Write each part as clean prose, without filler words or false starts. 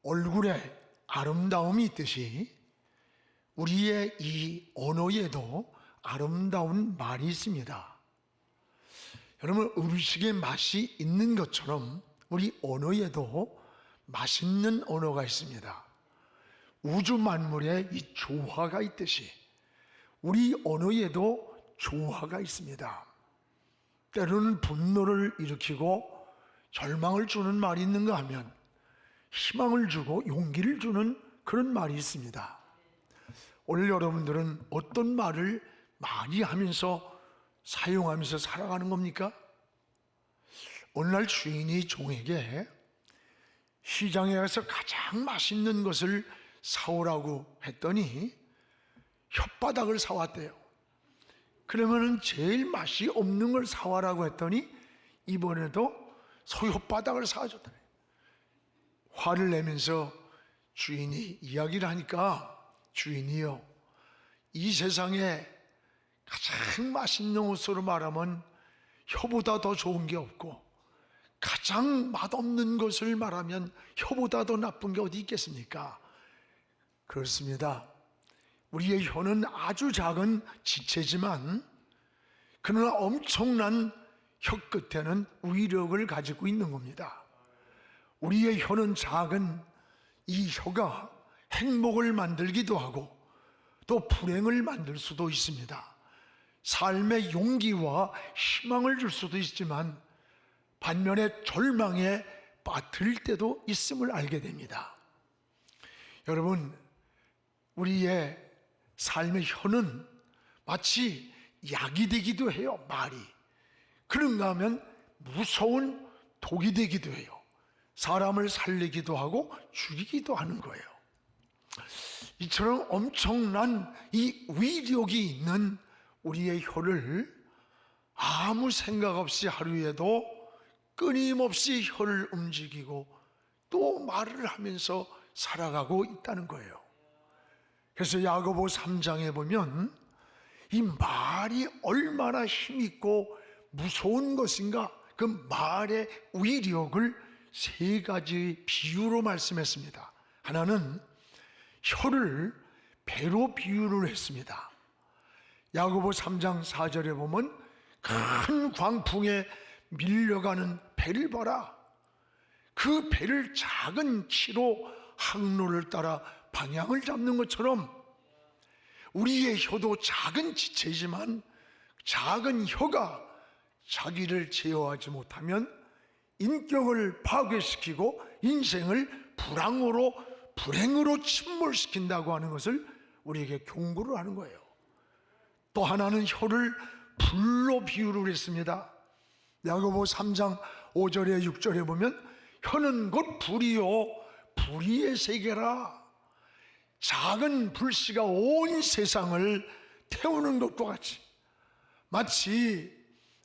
얼굴에 아름다움이 있듯이 우리의 이 언어에도 아름다운 말이 있습니다. 여러분, 음식에 맛이 있는 것처럼 우리 언어에도 맛있는 언어가 있습니다. 우주 만물에 이 조화가 있듯이 우리 언어에도 조화가 있습니다. 때로는 분노를 일으키고 절망을 주는 말이 있는가 하면 희망을 주고 용기를 주는 그런 말이 있습니다. 오늘 여러분들은 어떤 말을 많이 하면서 사용하면서 살아가는 겁니까? 어느 날 주인이 종에게 시장에 가서 가장 맛있는 것을 사오라고 했더니 혓바닥을 사왔대요. 그러면은 제일 맛이 없는 걸 사와라고 했더니 이번에도 소 혓바닥을 사줬더래. 화를 내면서 주인이 이야기를 하니까 주인이요, 이 세상에 가장 맛있는 것으로 말하면 혀보다 더 좋은 게 없고 가장 맛없는 것을 말하면 혀보다 더 나쁜 게 어디 있겠습니까? 그렇습니다. 우리의 혀는 아주 작은 지체지만 그러나 엄청난 혀 끝에는 위력을 가지고 있는 겁니다. 우리의 혀는 작은 이 혀가 행복을 만들기도 하고 또 불행을 만들 수도 있습니다. 삶의 용기와 희망을 줄 수도 있지만 반면에 절망에 빠뜨릴 때도 있음을 알게 됩니다. 여러분, 우리의 삶의 혀는 마치 약이 되기도 해요. 말이 그런가 하면 무서운 독이 되기도 해요. 사람을 살리기도 하고 죽이기도 하는 거예요. 이처럼 엄청난 이 위력이 있는 우리의 혀를 아무 생각 없이 하루에도 끊임없이 혀를 움직이고 또 말을 하면서 살아가고 있다는 거예요. 그래서 야고보 3장에 보면 이 말이 얼마나 힘있고 무서운 것인가, 그 말의 위력을 세 가지 비유로 말씀했습니다. 하나는 혀를 배로 비유를 했습니다. 야고보 3장 4절에 보면 큰 광풍에 밀려가는 배를 봐라. 그 배를 작은 키로 항로를 따라 방향을 잡는 것처럼 우리의 혀도 작은 지체이지만 작은 혀가 자기를 제어하지 못하면 인격을 파괴시키고 인생을 불행으로 침몰시킨다고 하는 것을 우리에게 경고를 하는 거예요. 또 하나는 혀를 불로 비유를 했습니다. 야고보 3장 5절에 6절에 보면 혀는 곧 불이요 불의의 세계라. 작은 불씨가 온 세상을 태우는 것과 같이 마치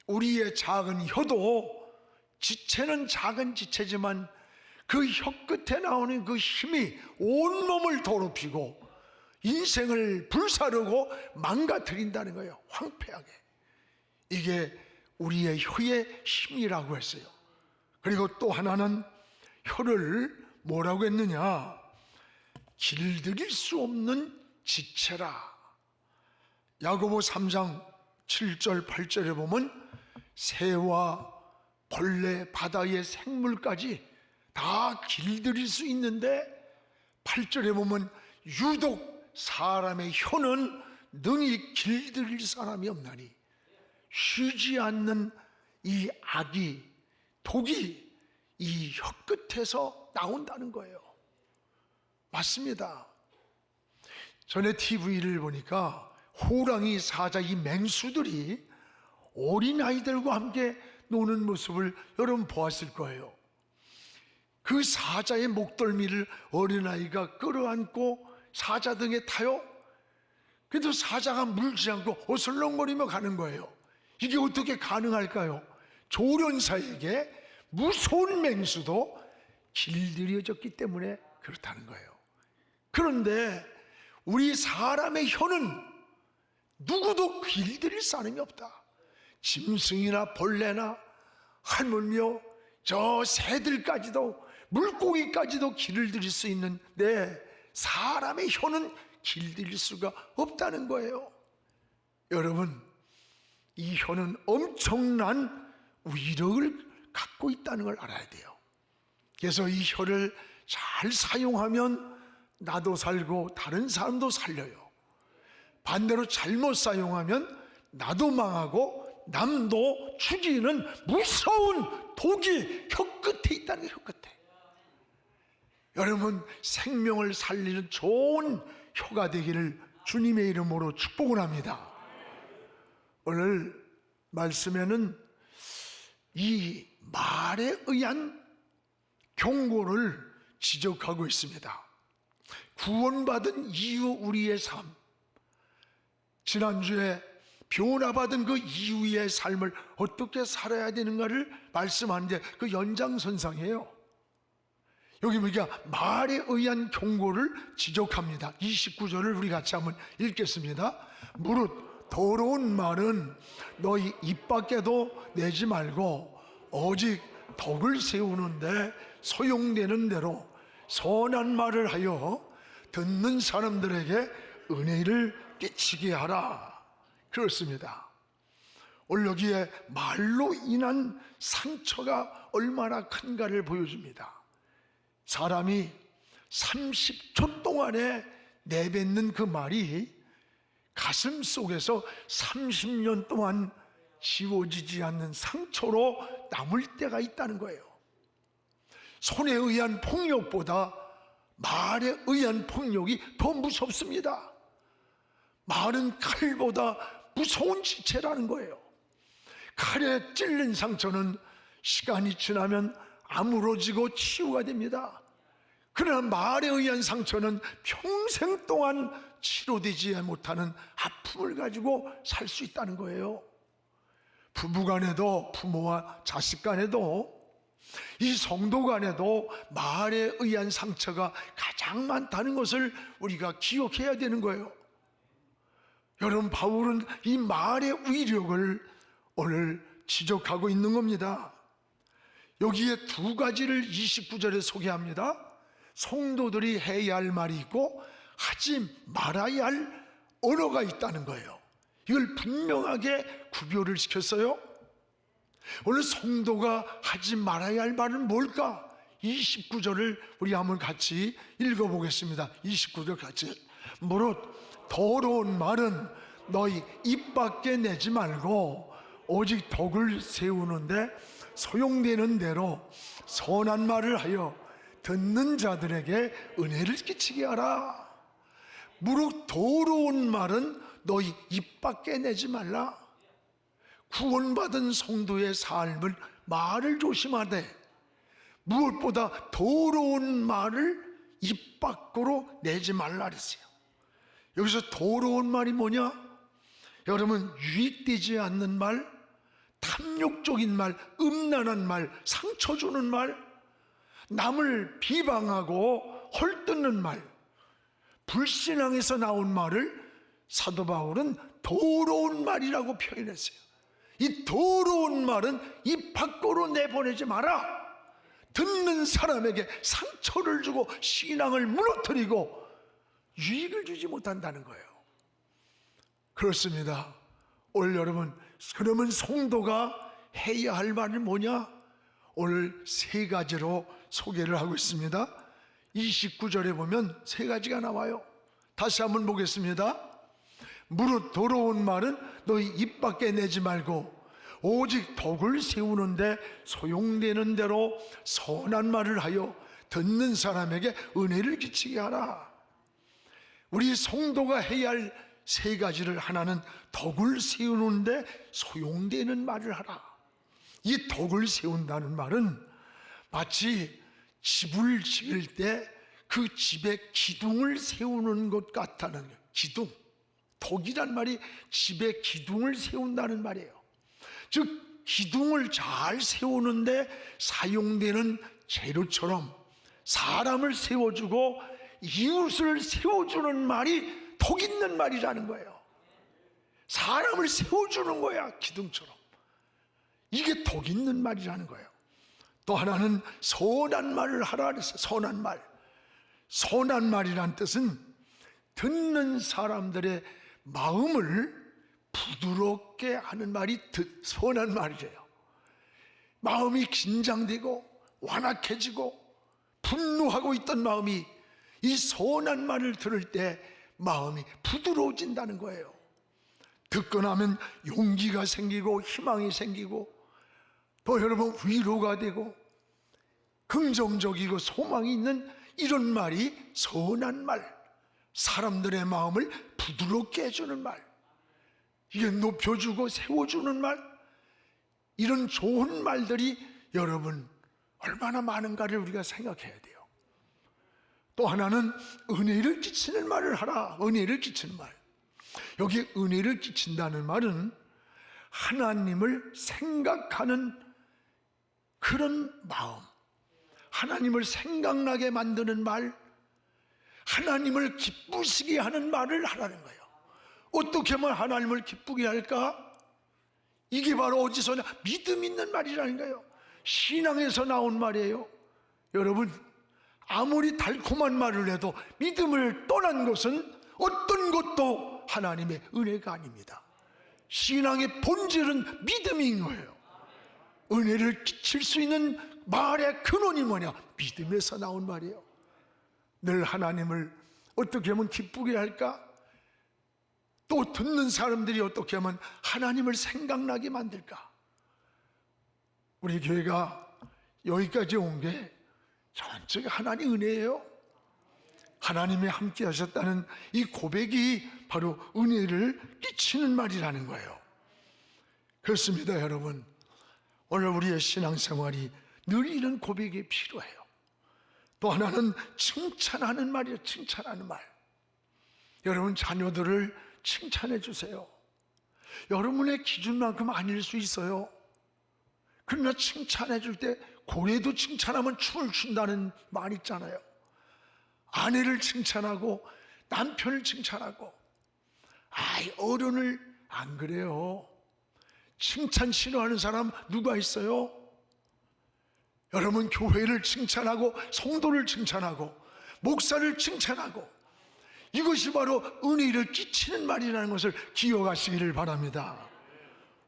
우리의 작은 혀도 지체는 작은 지체지만 그 혀 끝에 나오는 그 힘이 온몸을 더럽히고 인생을 불사르고 망가뜨린다는 거예요. 황폐하게. 이게 우리의 혀의 힘이라고 했어요. 그리고 또 하나는 혀를 뭐라고 했느냐? 길들일 수 없는 지체라. 야고보 3장 7절 8절에 보면 새와 벌레, 바다의 생물까지 다 길들일 수 있는데 8절에 보면 유독 사람의 혀는 능히 길들일 사람이 없나니 쉬지 않는 이 악이, 독이 이 혀 끝에서 나온다는 거예요. 맞습니다. 전에 TV를 보니까 호랑이, 사자, 이 맹수들이 어린아이들과 함께 노는 모습을 여러분 보았을 거예요. 그 사자의 목덜미를 어린아이가 끌어안고 사자 등에 타요. 그래도 사자가 물지 않고 어슬렁거리며 가는 거예요. 이게 어떻게 가능할까요? 조련사에게 무서운 맹수도 길들여졌기 때문에 그렇다는 거예요. 그런데 우리 사람의 혀는 누구도 길들일 사람이 없다. 짐승이나 벌레나 하물며 저 새들까지도 물고기까지도 길을 들일 수 있는데 사람의 혀는 길들일 수가 없다는 거예요. 여러분, 이 혀는 엄청난 위력을 갖고 있다는 걸 알아야 돼요. 그래서 이 혀를 잘 사용하면 나도 살고 다른 사람도 살려요. 반대로 잘못 사용하면 나도 망하고 남도 죽이는 무서운 독이 혀 끝에 있다는 거예요. 혀 끝에. 여러분, 생명을 살리는 좋은 혀가 되기를 주님의 이름으로 축복을 합니다. 오늘 말씀에는 이 말에 의한 경고를 지적하고 있습니다. 구원받은 이후 우리의 삶, 지난주에 변화받은 그 이후의 삶을 어떻게 살아야 되는가를 말씀하는데 그 연장선상이에요. 여기 보니까 말에 의한 경고를 지적합니다. 29절을 우리 같이 한번 읽겠습니다. 무릇 더러운 말은 너희 입 밖에도 내지 말고 오직 덕을 세우는데 소용되는 대로 선한 말을 하여 듣는 사람들에게 은혜를 끼치게 하라. 그렇습니다. 오늘 여기에 말로 인한 상처가 얼마나 큰가를 보여줍니다. 사람이 30초 동안에 내뱉는 그 말이 가슴 속에서 30년 동안 지워지지 않는 상처로 남을 때가 있다는 거예요. 손에 의한 폭력보다 말에 의한 폭력이 더 무섭습니다. 말은 칼보다 무서운 지체라는 거예요. 칼에 찔린 상처는 시간이 지나면 아물어지고 치유가 됩니다. 그러나 말에 의한 상처는 평생 동안 치료되지 못하는 아픔을 가지고 살 수 있다는 거예요. 부부간에도, 부모와 자식간에도, 이 성도간에도 말에 의한 상처가 가장 많다는 것을 우리가 기억해야 되는 거예요. 여러분, 바울은 이 말의 위력을 오늘 지적하고 있는 겁니다. 여기에 두 가지를 29절에 소개합니다. 성도들이 해야 할 말이 있고 하지 말아야 할 언어가 있다는 거예요. 이걸 분명하게 구별을 시켰어요. 오늘 성도가 하지 말아야 할 말은 뭘까? 29절을 우리 한번 같이 읽어보겠습니다. 29절 같이. 무릇 더러운 말은 너희 입 밖에 내지 말고 오직 덕을 세우는데 소용되는 대로 선한 말을 하여 듣는 자들에게 은혜를 끼치게 하라. 무릇 더러운 말은 너희 입 밖에 내지 말라. 구원받은 성도의 삶을 말을 조심하되 무엇보다 더러운 말을 입 밖으로 내지 말라 그랬어요. 여기서 더러운 말이 뭐냐? 여러분, 유익되지 않는 말, 탐욕적인 말, 음란한 말, 상처 주는 말, 남을 비방하고 헐뜯는 말, 불신앙에서 나온 말을 사도 바울은 더러운 말이라고 표현했어요. 이 더러운 말은 입 밖으로 내보내지 마라. 듣는 사람에게 상처를 주고 신앙을 무너뜨리고 유익을 주지 못한다는 거예요. 그렇습니다. 오늘 여러분, 그러면 성도가 해야 할 말은 뭐냐? 오늘 세 가지로 소개를 하고 있습니다. 29절에 보면 세 가지가 나와요. 다시 한번 보겠습니다. 무릇 더러운 말은 너희 입 밖에 내지 말고 오직 덕을 세우는데 소용되는 대로 선한 말을 하여 듣는 사람에게 은혜를 끼치게 하라. 우리 성도가 해야 할 세 가지를, 하나는 덕을 세우는데 소용되는 말을 하라. 이 덕을 세운다는 말은 마치 집을 지을 때 그 집에 기둥을 세우는 것 같다는 거예요. 기둥. 덕이란 말이 집에 기둥을 세운다는 말이에요. 즉 기둥을 잘 세우는데 사용되는 재료처럼 사람을 세워주고 이웃을 세워주는 말이 덕 있는 말이라는 거예요. 사람을 세워주는 거야, 기둥처럼. 이게 덕 있는 말이라는 거예요. 또 하나는 선한 말을 하라 그랬어요. 선한 말. 선한 말이란 뜻은 듣는 사람들의 마음을 부드럽게 하는 말이 선한 말이래요. 마음이 긴장되고 완악해지고 분노하고 있던 마음이 이 선한 말을 들을 때 마음이 부드러워진다는 거예요. 듣고 나면 용기가 생기고 희망이 생기고 또 여러분 위로가 되고 긍정적이고 소망이 있는 이런 말이 선한 말, 사람들의 마음을 부드럽게 해주는 말, 이게 높여주고 세워주는 말, 이런 좋은 말들이 여러분 얼마나 많은가를 우리가 생각해야 돼요. 또 하나는 은혜를 끼치는 말을 하라. 은혜를 끼치는 말. 여기 은혜를 끼친다는 말은 하나님을 생각하는 그런 마음, 하나님을 생각나게 만드는 말, 하나님을 기쁘시게 하는 말을 하라는 거예요. 어떻게 하면 하나님을 기쁘게 할까? 이게 바로 어디서냐? 믿음 있는 말이라는 거예요. 신앙에서 나온 말이에요. 여러분, 아무리 달콤한 말을 해도 믿음을 떠난 것은 어떤 것도 하나님의 은혜가 아닙니다. 신앙의 본질은 믿음인 거예요. 은혜를 끼칠 수 있는 말의 근원이 뭐냐? 믿음에서 나온 말이에요. 늘 하나님을 어떻게 하면 기쁘게 할까? 또 듣는 사람들이 어떻게 하면 하나님을 생각나게 만들까? 우리 교회가 여기까지 온 게 전적이 하나님 은혜예요. 하나님이 함께 하셨다는 이 고백이 바로 은혜를 끼치는 말이라는 거예요. 그렇습니다, 여러분. 오늘 우리의 신앙생활이 늘 이런 고백이 필요해요. 또 하나는 칭찬하는 말이에요. 칭찬하는 말. 여러분 자녀들을 칭찬해 주세요. 여러분의 기준만큼 아닐 수 있어요. 그러나 칭찬해 줄 때 고래도 칭찬하면 춤을 춘다는 말 있잖아요. 아내를 칭찬하고 남편을 칭찬하고. 어른을 안 그래요. 칭찬 싫어하는 사람 누가 있어요? 여러분 교회를 칭찬하고 성도를 칭찬하고 목사를 칭찬하고, 이것이 바로 은혜를 끼치는 말이라는 것을 기억하시기를 바랍니다.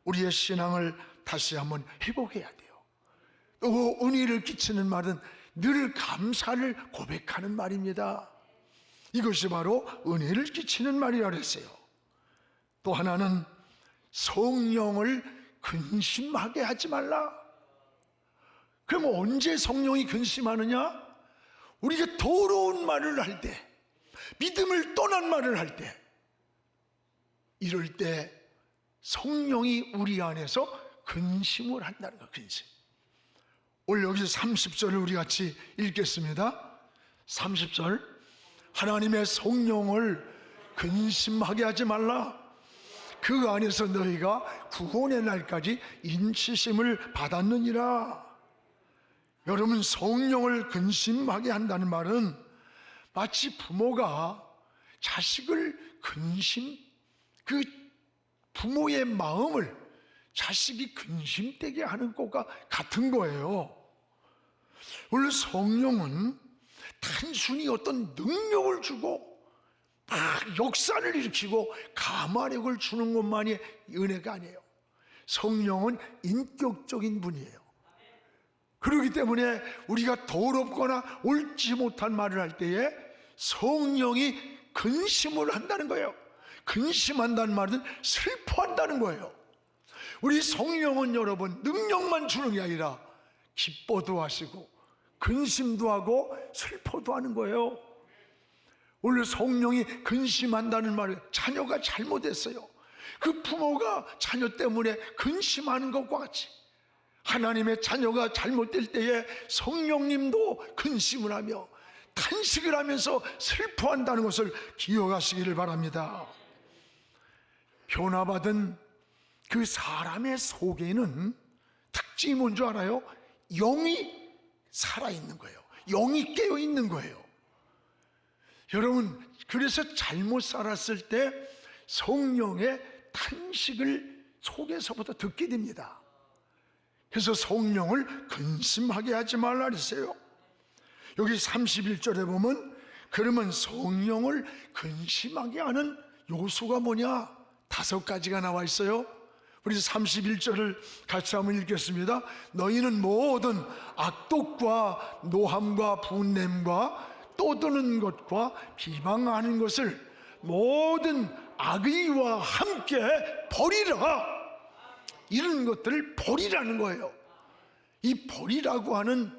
우리의 신앙을 다시 한번 회복해야 돼요. 또 은혜를 끼치는 말은 늘 감사를 고백하는 말입니다. 이것이 바로 은혜를 끼치는 말이라 그랬어요. 또 하나는 성령을 근심하게 하지 말라. 그럼 언제 성령이 근심하느냐? 우리가 더러운 말을 할 때, 믿음을 떠난 말을 할 때, 이럴 때 성령이 우리 안에서 근심을 한다는 거예요. 근심. 오늘 여기서 30절을 우리 같이 읽겠습니다. 30절. 하나님의 성령을 근심하게 하지 말라. 그 안에서 너희가 구원의 날까지 인치심을 받았느니라. 여러분, 성령을 근심하게 한다는 말은 마치 부모가 자식을 그 부모의 마음을 자식이 근심되게 하는 것과 같은 거예요. 원래 성령은 단순히 어떤 능력을 주고 막 역사를 일으키고 감화력을 주는 것만이 은혜가 아니에요. 성령은 인격적인 분이에요. 그렇기 때문에 우리가 더럽거나 옳지 못한 말을 할 때에 성령이 근심을 한다는 거예요. 근심한다는 말은 슬퍼한다는 거예요. 우리 성령은 여러분 능력만 주는 게 아니라 기뻐도 하시고 근심도 하고 슬퍼도 하는 거예요. 원래 성령이 근심한다는 말은 자녀가 잘못했어요. 그 부모가 자녀 때문에 근심하는 것과 같이 하나님의 자녀가 잘못될 때에 성령님도 근심을 하며 탄식을 하면서 슬퍼한다는 것을 기억하시기를 바랍니다. 변화받은 그 사람의 속에는 특징이 뭔 줄 알아요? 영이 살아있는 거예요. 영이 깨어있는 거예요. 여러분, 그래서 잘못 살았을 때 성령의 탄식을 속에서부터 듣게 됩니다. 그래서 성령을 근심하게 하지 말라 그랬어요. 여기 31절에 보면 그러면 성령을 근심하게 하는 요소가 뭐냐? 5가지가 나와 있어요. 우리 31절을 같이 한번 읽겠습니다. 너희는 모든 악독과 노함과 분냄과 떠드는 것과 비방하는 것을 모든 악의와 함께 버리라. 이런 것들을 버리라는 거예요. 이 버리라고 하는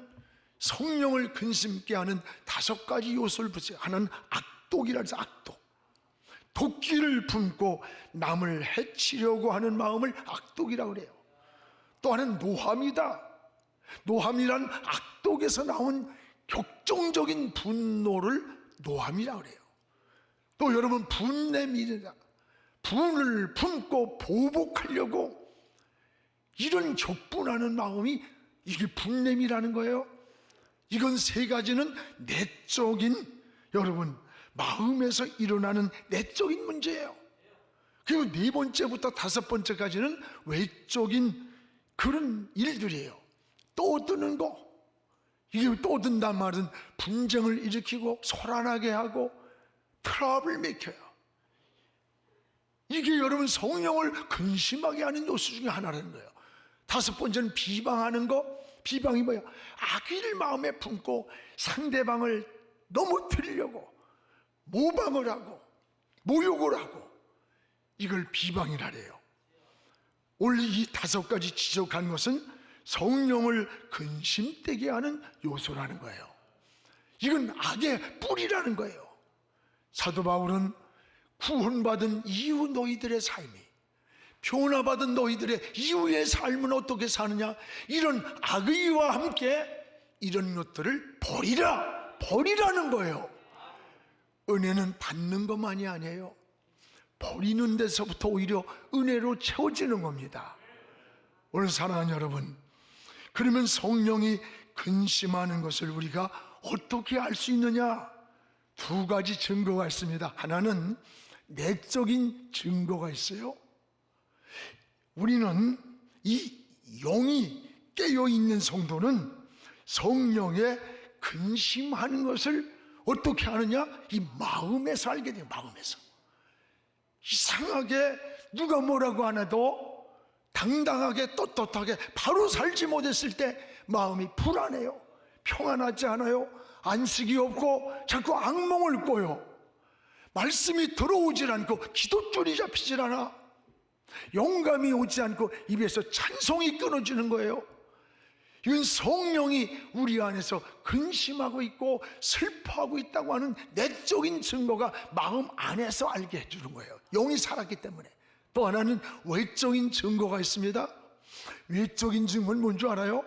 성령을 근심케 하는 5가지 요소를 보세요. 하나는 악독이라 해서 악독. 도끼를 품고 남을 해치려고 하는 마음을 악독이라고 그래요. 또 하나는 노함이다. 노함이란 악독에서 나온 격정적인 분노를 노함이라고 그래요. 또 여러분 분냄이다. 분을 품고 보복하려고 이런 격분하는 마음이 이게 분냄이라는 거예요. 이건 3가지는 내적인, 여러분 마음에서 일어나는 내적인 문제예요. 그리고 4번째부터 5번째까지는 외적인 그런 일들이에요. 떠드는 거, 이게 떠든단 말은 분쟁을 일으키고 소란하게 하고 트러블 메이커예요. 이게 여러분 성령을 근심하게 하는 요소 중에 하나라는 거예요. 5번째는 비방하는 거. 비방이 뭐야? 악의를 마음에 품고 상대방을 넘어뜨리려고 모방을 하고 모욕을 하고, 이걸 비방이라래요. 오늘 이 5가지 지적한 것은 성령을 근심되게 하는 요소라는 거예요. 이건 악의 뿌리라는 거예요. 사도 바울은 구원받은 이후 너희들의 삶이, 변화받은 너희들의 이후의 삶은 어떻게 사느냐, 이런 악의와 함께 이런 것들을 버리라는 거예요. 은혜는 받는 것만이 아니에요. 버리는 데서부터 오히려 은혜로 채워지는 겁니다. 오늘 사랑하는 여러분, 그러면 성령이 근심하는 것을 우리가 어떻게 알 수 있느냐? 2가지 증거가 있습니다. 하나는 내적인 증거가 있어요. 우리는 이 영이 깨어있는 성도는 성령에 근심하는 것을 어떻게 하느냐? 이 마음에서 알게 돼요. 마음에서. 이상하게 누가 뭐라고 안 해도 당당하게 떳떳하게 바로 살지 못했을 때 마음이 불안해요. 평안하지 않아요. 안식이 없고 자꾸 악몽을 꿔요. 말씀이 들어오질 않고 기도줄이 잡히질 않아. 영감이 오지 않고 입에서 찬송이 끊어지는 거예요. 이건 성령이 우리 안에서 근심하고 있고 슬퍼하고 있다고 하는 내적인 증거가 마음 안에서 알게 해주는 거예요. 영이 살았기 때문에. 또 하나는 외적인 증거가 있습니다. 외적인 증거는 뭔지 알아요?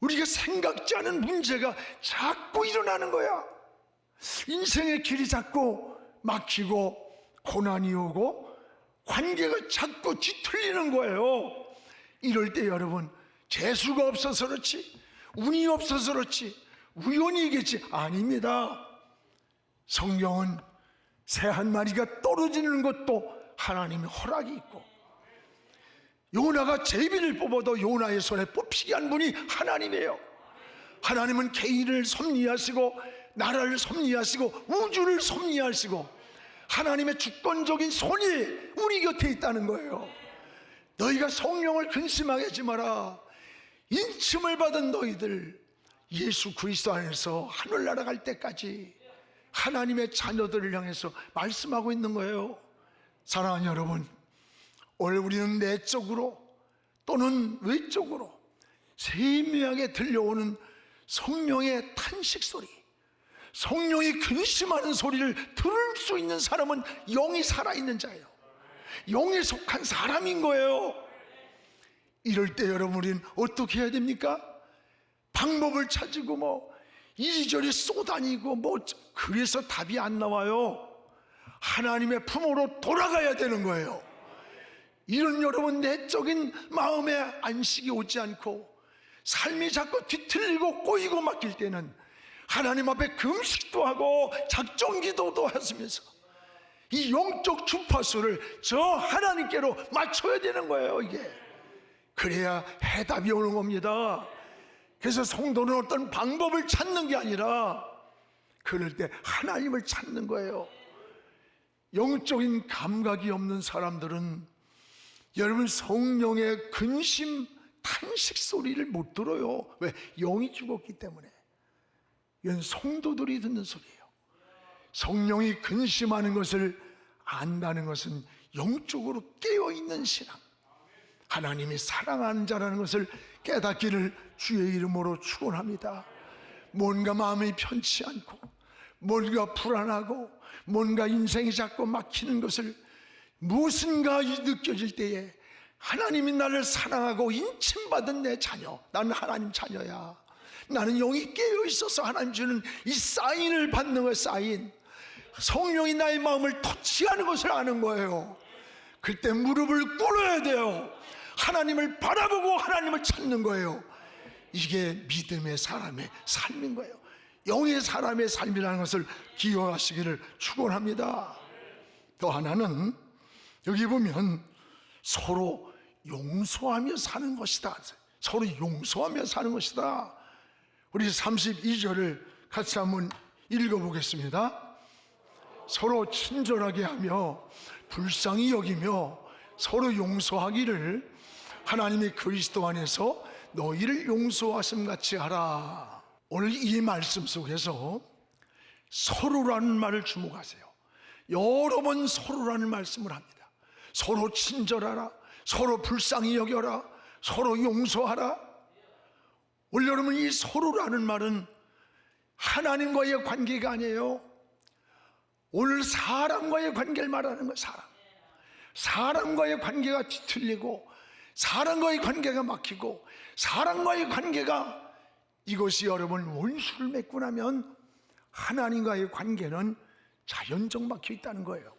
우리가 생각지 않은 문제가 자꾸 일어나는 거야. 인생의 길이 자꾸 막히고 고난이 오고 관계가 자꾸 뒤틀리는 거예요. 이럴 때 여러분, 재수가 없어서 그렇지, 운이 없어서 그렇지, 우연이겠지, 아닙니다. 성경은 새 한 마리가 떨어지는 것도 하나님의 허락이 있고, 요나가 제비를 뽑아도 요나의 손에 뽑히게 한 분이 하나님이에요. 하나님은 개인을 섭리하시고 나라를 섭리하시고 우주를 섭리하시고 하나님의 주권적인 손이 우리 곁에 있다는 거예요. 너희가 성령을 근심하게 하지 마라. 인침을 받은 너희들 예수 그리스도 안에서 하늘나라 갈 때까지 하나님의 자녀들을 향해서 말씀하고 있는 거예요. 사랑하는 여러분, 오늘 우리는 내적으로 또는 외적으로 세미하게 들려오는 성령의 탄식 소리, 성령이 근심하는 소리를 들을 수 있는 사람은 영이 살아있는 자예요. 영에 속한 사람인 거예요. 이럴 때 여러분, 우리는 어떻게 해야 됩니까? 방법을 찾고 이리저리 쏘다니고 그래서 답이 안 나와요. 하나님의 품으로 돌아가야 되는 거예요. 이런 여러분 내적인 마음에 안식이 오지 않고 삶이 자꾸 뒤틀리고 꼬이고 막힐 때는 하나님 앞에 금식도 하고 작정기도도 하시면서 이 영적 주파수를 저 하나님께로 맞춰야 되는 거예요. 그래야 해답이 오는 겁니다. 그래서 성도는 어떤 방법을 찾는 게 아니라 그럴 때 하나님을 찾는 거예요. 영적인 감각이 없는 사람들은 여러분 성령의 근심 탄식 소리를 못 들어요. 왜? 영이 죽었기 때문에. 이건 성도들이 듣는 소리예요. 성령이 근심하는 것을 안다는 것은 영적으로 깨어있는 신앙, 하나님이 사랑하는 자라는 것을 깨닫기를 주의 이름으로 축원합니다. 뭔가 마음이 편치 않고 뭔가 불안하고 뭔가 인생이 자꾸 막히는 것을 무엇인가 느껴질 때에 하나님이 나를 사랑하고 인침받은 내 자녀, 나는 하나님 자녀야, 나는 영이 깨어있어서 하나님 주는 이 사인을 받는 거예요. 사인, 성령이 나의 마음을 터치하는 것을 아는 거예요. 그때 무릎을 꿇어야 돼요. 하나님을 바라보고 하나님을 찾는 거예요. 이게 믿음의 사람의 삶인 거예요. 영의 사람의 삶이라는 것을 기억하시기를 축원합니다. 또 하나는 여기 보면 서로 용서하며 사는 것이다. 서로 용서하며 사는 것이다. 우리 32절을 같이 한번 읽어보겠습니다. 서로 친절하게 하며 불쌍히 여기며 서로 용서하기를 하나님이 그리스도 안에서 너희를 용서하심 같이 하라. 오늘 이 말씀 속에서 서로라는 말을 주목하세요. 여러 번 서로라는 말씀을 합니다. 서로 친절하라, 서로 불쌍히 여겨라, 서로 용서하라. 오늘 여러분, 이 서로라는 말은 하나님과의 관계가 아니에요. 오늘 사람과의 관계를 말하는 거예요. 사람과의 관계가 뒤틀리고 사람과의 관계가 막히고 사람과의 관계가, 이것이 여러분 원수를 맺고 나면 하나님과의 관계는 자연적 막혀 있다는 거예요.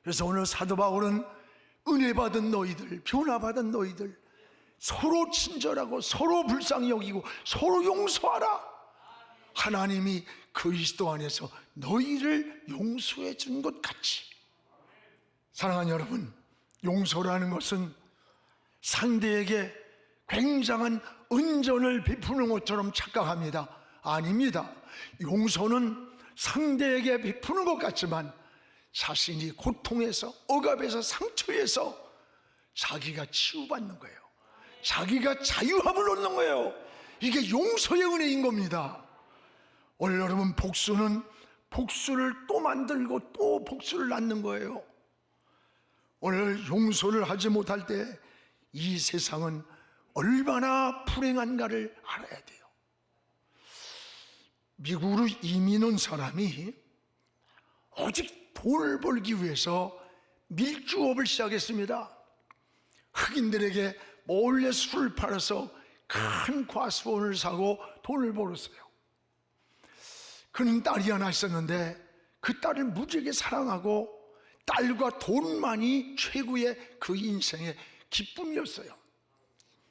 그래서 오늘 사도 바울은 은혜 받은 너희들, 변화 받은 너희들, 서로 친절하고 서로 불쌍히 여기고 서로 용서하라. 하나님이 그리스도 안에서 너희를 용서해 준 것 같이. 사랑하는 여러분, 용서라는 것은 상대에게 굉장한 은전을 베푸는 것처럼 착각합니다. 아닙니다. 용서는 상대에게 베푸는 것 같지만 자신이 고통에서, 억압에서, 상처에서 자기가 치유받는 거예요. 자기가 자유함을 얻는 거예요. 이게 용서의 은혜인 겁니다. 오늘 여러분, 복수는 복수를 또 만들고 또 복수를 낳는 거예요. 오늘 용서를 하지 못할 때 이 세상은 얼마나 불행한가를 알아야 돼요. 미국으로 이민 온 사람이 오직 돈을 벌기 위해서 밀주업을 시작했습니다. 흑인들에게 몰래 술을 팔아서 큰 과수원을 사고 돈을 벌었어요. 그는 딸이 하나 있었는데 그 딸을 무지하게 사랑하고 딸과 돈만이 최고의 그 인생의 기쁨이었어요.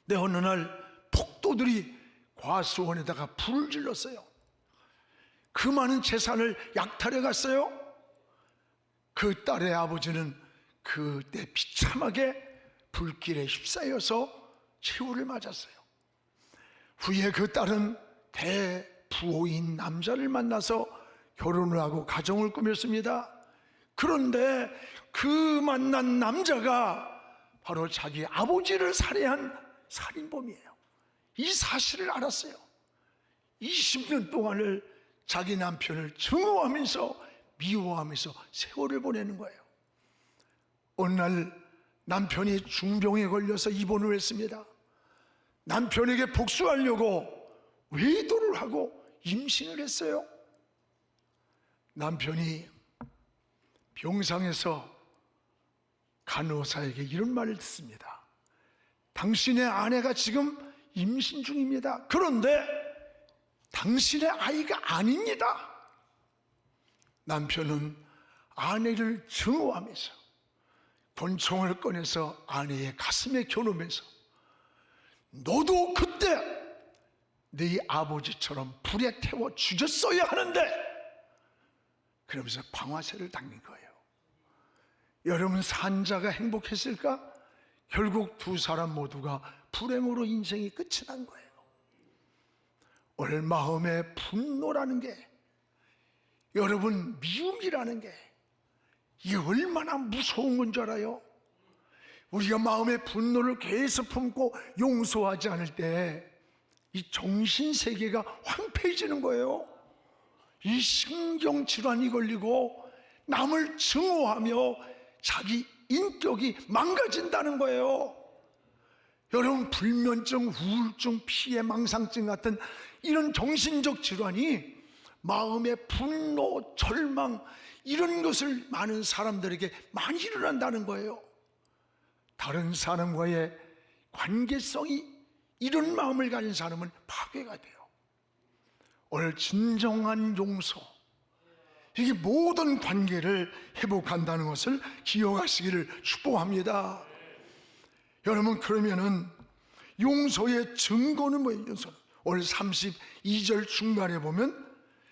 근데 어느 날 폭도들이 과수원에다가 불을 질렀어요. 그 많은 재산을 약탈해 갔어요. 그 딸의 아버지는 그때 비참하게 불길에 휩싸여서 최후를 맞았어요. 후에 그 딸은 대부호인 남자를 만나서 결혼을 하고 가정을 꾸몄습니다. 그런데 그 만난 남자가 바로 자기 아버지를 살해한 살인범이에요. 이 사실을 알았어요. 20년 동안을 자기 남편을 증오하면서 미워하면서 세월을 보내는 거예요. 어느 날 남편이 중병에 걸려서 입원을 했습니다. 남편에게 복수하려고 외도를 하고 임신을 했어요. 남편이 병상에서 간호사에게 이런 말을 듣습니다. 당신의 아내가 지금 임신 중입니다. 그런데 당신의 아이가 아닙니다. 남편은 아내를 증오하면서 권총을 꺼내서 아내의 가슴에 겨누면서 너도 그때 네 아버지처럼 불에 태워 죽였어야 하는데, 그러면서 방아쇠를 당긴 거예요. 여러분, 산자가 행복했을까? 결국 두 사람 모두가 불행으로 인생이 끝이 난 거예요. 오늘 마음의 분노라는 게, 여러분 미움이라는 게 이게 얼마나 무서운 건 줄 알아요? 우리가 마음의 분노를 계속 품고 용서하지 않을 때 이 정신세계가 황폐해지는 거예요. 이 신경질환이 걸리고 남을 증오하며 자기 인격이 망가진다는 거예요. 여러분, 불면증, 우울증, 피해 망상증 같은 이런 정신적 질환이 마음의 분노, 절망 이런 것을 많은 사람들에게 많이 일어난다는 거예요. 다른 사람과의 관계성이 이런 마음을 가진 사람은 파괴가 돼요. 오늘 진정한 용서, 이게 모든 관계를 회복한다는 것을 기억하시기를 축복합니다. 여러분, 그러면은 용서의 증거는 뭐예요? 용서는 오늘 32절 중간에 보면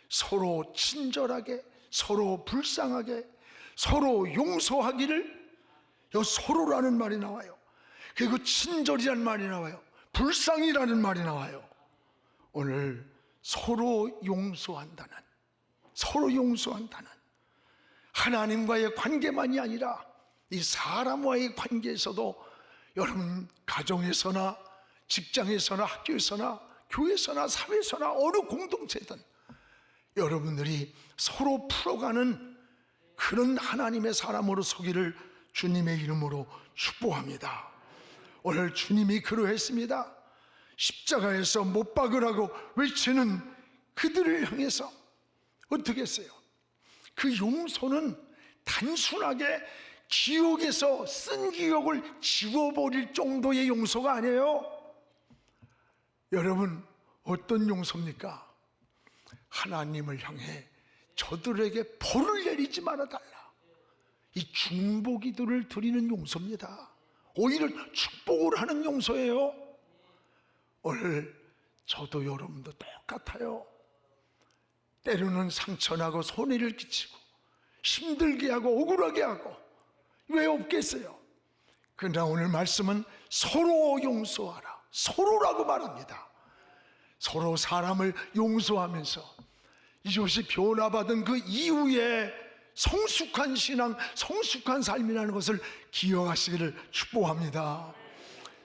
서로 친절하게, 서로 불쌍하게, 서로 용서하기를, 여기 서로라는 말이 나와요. 그리고 친절이라는 말이 나와요. 불쌍이라는 말이 나와요. 오늘 서로 용서한다는, 서로 용서한다는 하나님과의 관계만이 아니라 이 사람과의 관계에서도, 여러분 가정에서나 직장에서나 학교에서나 교회에서나 사회에서나 어느 공동체든 여러분들이 서로 풀어가는 그런 하나님의 사람으로 서기를 주님의 이름으로 축복합니다. 오늘 주님이 그러했습니다. 십자가에서 못 박으라고 외치는 그들을 향해서 어떻게 했어요? 그 용서는 단순하게 기억에서 쓴 기억을 지워버릴 정도의 용서가 아니에요. 여러분, 어떤 용서입니까? 하나님을 향해 저들에게 벌을 내리지 말아달라, 이 중보기도를 드리는 용서입니다. 오히려 축복을 하는 용서예요. 오늘 저도 여러분도 똑같아요. 때로는 상처나고 손해를 끼치고 힘들게 하고 억울하게 하고 왜 없겠어요? 그러나 오늘 말씀은 서로 용서하라, 서로라고 말합니다. 서로 사람을 용서하면서 이것이 변화받은 그 이후에 성숙한 신앙, 성숙한 삶이라는 것을 기억하시기를 축복합니다.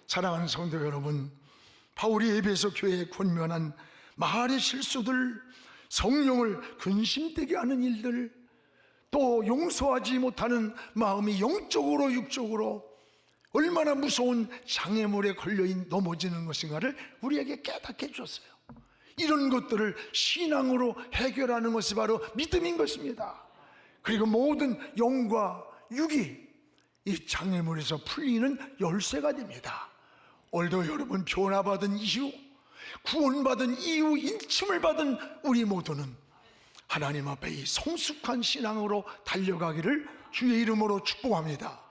사랑하는 성도 여러분, 바울이 에베소 교회에 권면한 말의 실수들, 성령을 근심되게 하는 일들, 또 용서하지 못하는 마음이 영적으로 육적으로 얼마나 무서운 장애물에 걸려 넘어지는 것인가를 우리에게 깨닫게 해주었어요. 이런 것들을 신앙으로 해결하는 것이 바로 믿음인 것입니다. 그리고 모든 영과 육이 이 장애물에서 풀리는 열쇠가 됩니다. 오늘도 여러분 변화받은 이후, 구원받은 이후, 인침을 받은 우리 모두는 하나님 앞에 이 성숙한 신앙으로 달려가기를 주의 이름으로 축복합니다.